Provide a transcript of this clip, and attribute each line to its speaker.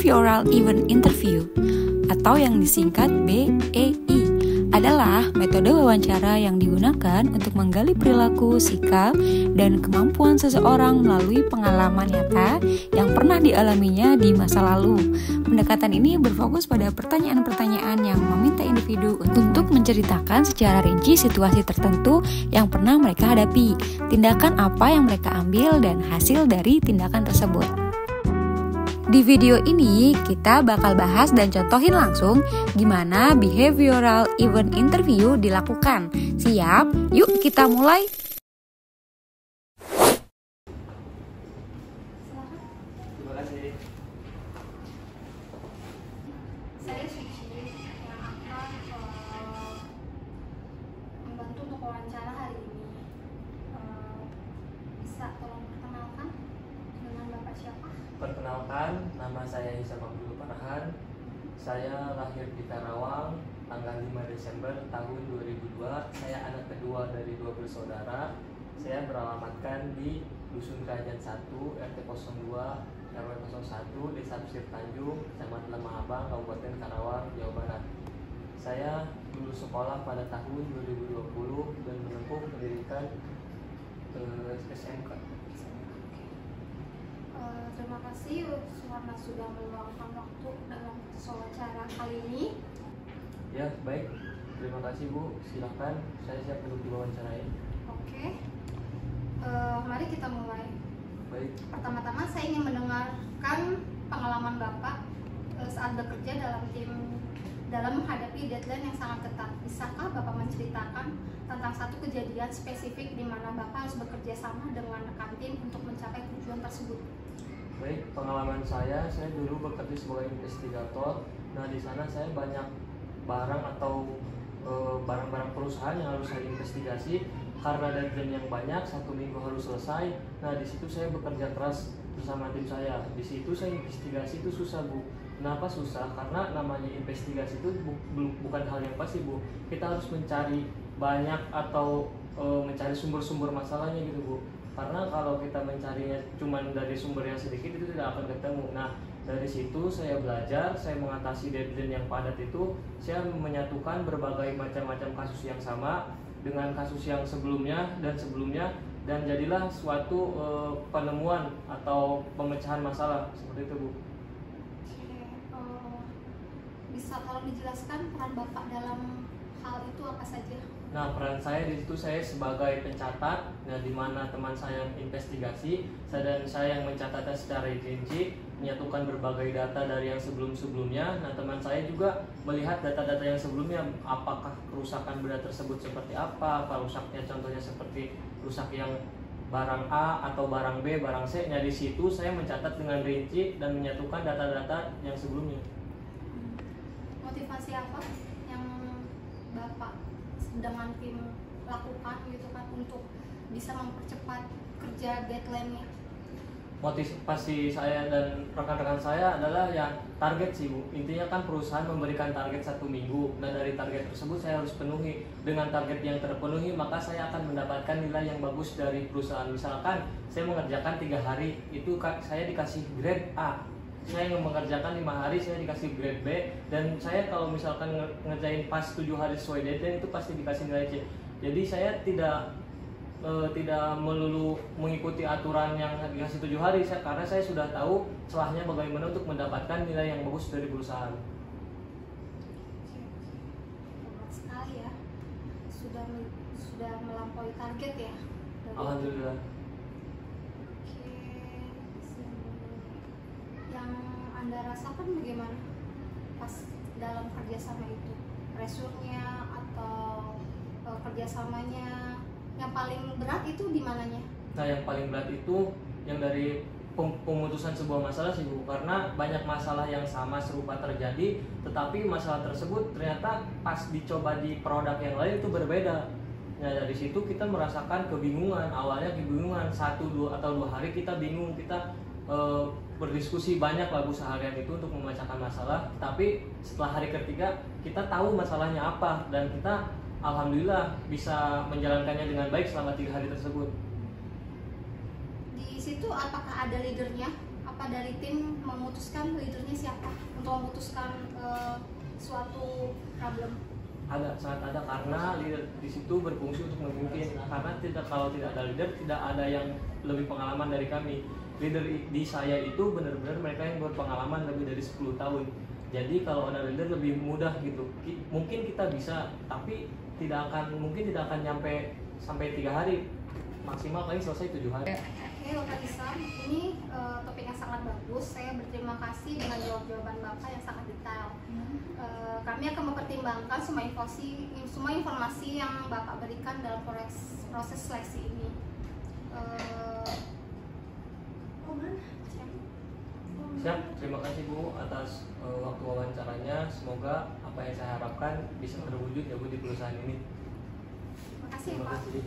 Speaker 1: Behavioral Event Interview atau yang disingkat BEI adalah metode wawancara yang digunakan untuk menggali perilaku, sikap, dan kemampuan seseorang melalui pengalaman nyata yang pernah dialaminya di masa lalu. Pendekatan ini berfokus pada pertanyaan-pertanyaan yang meminta individu untuk menceritakan secara rinci situasi tertentu yang pernah mereka hadapi, tindakan apa yang mereka ambil, dan hasil dari tindakan tersebut. Di video ini, kita bakal bahas dan contohin langsung gimana behavioral event interview dilakukan. Siap? Yuk kita mulai!
Speaker 2: Terima kasih.
Speaker 3: Saya Suci yang akan membantu untuk wawancara hari ini. Bisa tolong perkenalkan dengan Bapak siapa?
Speaker 2: Perkenalkan, nama saya Hisam Abdul Farhan. Saya lahir di Karawang tanggal 5 Desember tahun 2002. Saya anak kedua dari 2 bersaudara. Saya beralamatkan di Dusun Kerajaan 1, RT 02, RW 01, Desa Pesir Tanjung, Kecamatan Lemah Abang, Kabupaten Karawang, Jawa Barat. Saya lulus sekolah pada tahun 2020 dan menempuh pendidikan SMK.
Speaker 3: Terima kasih karena sudah meluangkan waktu dalam wawancara kali ini.
Speaker 2: Ya, baik. Terima kasih Bu. Silakan, saya siap untuk diwawancarai.
Speaker 3: Oke. Mari kita mulai.
Speaker 2: Baik.
Speaker 3: Pertama-tama saya ingin mendengarkan pengalaman Bapak saat bekerja dalam menghadapi deadline yang sangat ketat. Bisakah Bapak menceritakan tentang satu kejadian spesifik di mana Bapak harus bekerja sama dengan rekan tim untuk mencapai tujuan tersebut?
Speaker 2: Baik, pengalaman saya dulu bekerja sebagai investigator. Nah, di sana saya banyak barang atau barang-barang perusahaan yang harus saya investigasi karena deadline yang banyak, 1 minggu harus selesai. Nah, di situ saya bekerja keras bersama tim saya. Di situ saya investigasi itu susah, Bu. Kenapa susah? Karena namanya investigasi itu bukan hal yang pasti, Bu. Kita harus mencari banyak atau mencari sumber-sumber masalahnya gitu, Bu. Karena kalau kita mencarinya cuma dari sumber yang sedikit itu tidak akan ketemu. Nah, dari situ saya belajar, saya mengatasi deadline yang padat itu, saya menyatukan berbagai macam-macam kasus yang sama dengan kasus yang sebelumnya, dan jadilah suatu penemuan atau pemecahan masalah seperti itu, Bu.
Speaker 3: Bisa tolong dijelaskan peran Bapak dalam hal itu apa saja?
Speaker 2: Nah, peran saya di situ saya sebagai pencatat, nah di mana teman saya yang investigasi dan saya yang mencatatnya secara rinci, menyatukan berbagai data dari yang sebelum-sebelumnya. Nah, teman saya juga melihat data-data yang sebelumnya, apakah kerusakan benda tersebut seperti apa rusaknya, contohnya seperti rusak yang barang A atau barang B, barang C. Nah, di situ saya mencatat dengan rinci dan menyatukan data-data yang sebelumnya.
Speaker 3: Motivasi apa yang Bapak dengan tim lakukan gitu kan untuk bisa mempercepat kerja deadline-nya?
Speaker 2: Motivasi saya dan rekan-rekan saya adalah ya target sih, Bu. Intinya kan perusahaan memberikan target 1 minggu. Nah, dari target tersebut saya harus penuhi. Dengan target yang terpenuhi, maka saya akan mendapatkan nilai yang bagus dari perusahaan. Misalkan saya mengerjakan 3 hari, itu saya dikasih grade A. Saya yang mengerjakan 5 hari, saya dikasih grade B. Dan saya kalau misalkan ngerjain pas 7 hari sesuai deadline, itu pasti dikasih nilai C. Jadi saya tidak melulu mengikuti aturan yang dikasih 7 hari, karena saya sudah tahu celahnya bagaimana untuk mendapatkan nilai yang bagus dari perusahaan.
Speaker 3: Hebat sekali ya, sudah melampaui target ya.
Speaker 2: Alhamdulillah.
Speaker 3: Yang Anda rasakan bagaimana pas dalam kerjasama itu? Pressure-nya atau kerjasamanya yang paling berat itu di mananya?
Speaker 2: Nah, yang paling berat itu yang dari pemutusan sebuah masalah sih, Bu, karena banyak masalah yang sama serupa terjadi, tetapi masalah tersebut ternyata pas dicoba di produk yang lain itu berbeda. Nah, dari situ kita merasakan kebingungan. Awalnya kebingungan 1, 2 atau 2 hari kita bingung, kita berdiskusi banyak lah, Bu, seharian itu untuk memecahkan masalah. Tapi setelah hari ketiga kita tahu masalahnya apa dan kita alhamdulillah bisa menjalankannya dengan baik selama 3 hari tersebut.
Speaker 3: Di situ apakah ada leadernya? apa dari tim memutuskan leadernya siapa untuk memutuskan suatu problem?
Speaker 2: Ada, sangat ada, karena leader di situ berfungsi untuk memimpin. Karena kalau tidak ada leader, tidak ada yang lebih pengalaman dari kami. Leader di saya itu benar-benar mereka yang berpengalaman lebih dari 10 tahun. Jadi kalau ada leader lebih mudah gitu. Mungkin kita bisa, tapi mungkin tidak akan nyampe sampai 3 hari. Maksimal paling selesai 7 hari.
Speaker 3: Oke, Bapak Isam, ini topik yang sangat bagus. Saya berterima kasih dengan jawaban Bapak yang sangat detail. Kami akan mempertimbangkan semua informasi yang Bapak berikan dalam proses seleksi ini.
Speaker 2: Siap, terima kasih Bu atas waktu wawancaranya. Semoga apa yang saya harapkan bisa terwujud ya Bu di perusahaan ini.
Speaker 3: Terima kasih
Speaker 2: Terima
Speaker 3: Pak.
Speaker 2: kasih.